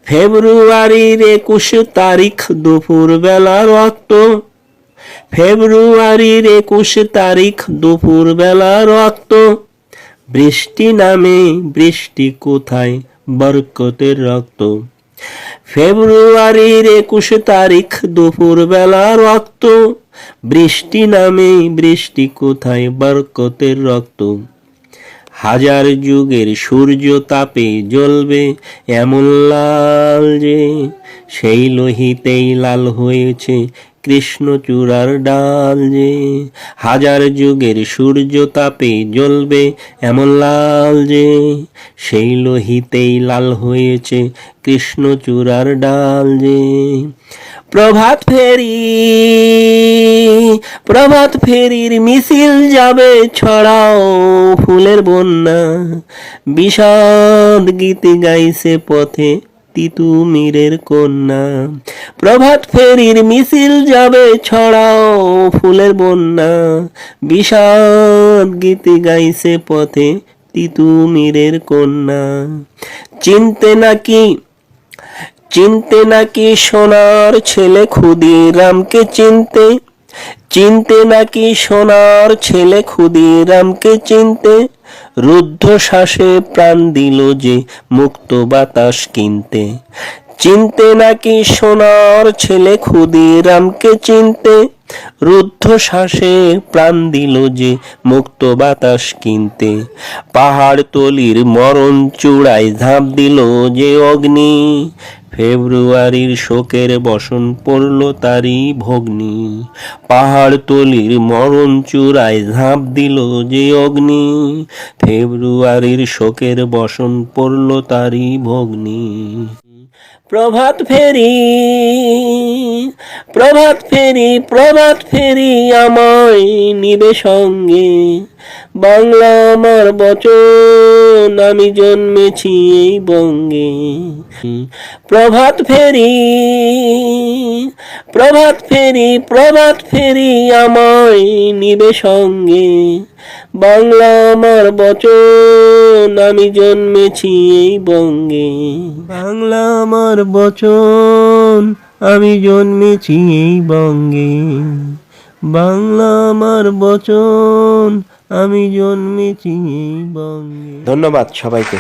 ফেব্রুয়ারির 21 তারিখ দুপুর বেলা রক্ত, ফেব্রুয়ারির 21 তারিখ দুপুর বেলা রক্ত, বৃষ্টি নামে বৃষ্টি কোথায় বরকতের রক্ত। ফেব্রুয়ারির 21 তারিখ দুপুর বেলা রক্ত, বৃষ্টি নামে বৃষ্টি কোথায় বরকতের রক্ত। হাজার যুগের সূর্য তাপে জ্বলবে এমন লাল যে, সেই লোহিতেই লাল হয়েছে কৃষ্ণচূড়ার ডাল যে। হাজার যুগের সূর্য তাপে জ্বলবে এমন লাল যে, সেই লোহিতেই লাল হয়েছে কৃষ্ণচূড়ার ডাল যে। প্রভাত ফেরি, প্রভাত ফেরির মিছিল যাবে ছড়াও ফুলের বন্যা, বিষাদ গীতি গাইছে পথে তিতুমিরের কন্যা। প্রভাত ফেরির মিছিল যাবে ছড়াও ফুলের বন্যা, বিষাদ গীতি গাইছে পথে তিতুমিরের কন্যা। চিনতে নাকি, চিনতে নাকি সোনার ছেলে ক্ষুদিরামকে চিনতে, চিনতে নাকি সোনার ছেলে ক্ষুদিরামকে চিনতে, রুদ্ধ শ্বাসে প্রাণ দিল যে মুক্ত বাতাস কিনতে। চিনতে নাকি সোনার ছেলে ক্ষুদিরামকে চিনতে, রুদ্ধ শ্বাসে প্রাণ দিল যে মুক্ত বাতাস কিনতে। পাহাড় তলির মরণ চূড়ায় ঝাঁপ দিল যে অগ্নি, ফেব্রুয়ারির শোকের বসন পড়ল তারই ভগ্নি। পাহাড় তলির মরণ চূড়ায় ঝাঁপ দিল যে অগ্নি, ফেব্রুয়ারির শোকের বসন পড়ল তারই ভগ্নি। প্রভাত ফেরি, প্রভাত ফেরি, প্রভাত ফেরি আমায় নিবে সঙ্গে, বাংলা আমার বচন আমি জন্মেছি এই বঙ্গে। প্রভাত ফেরি, প্রভাত ফেরি, প্রভাত ফেরি আমায় নিবে সঙ্গে, বাংলা আমার বচন আমি জন্মেছি এই বঙ্গে। বাংলা আমার বচন আমি জন্মেছি এই বঙ্গে, বাংলা আমার বচন আমি জন্মেছি এই বঙ্গে। ধন্যবাদ সবাইকে।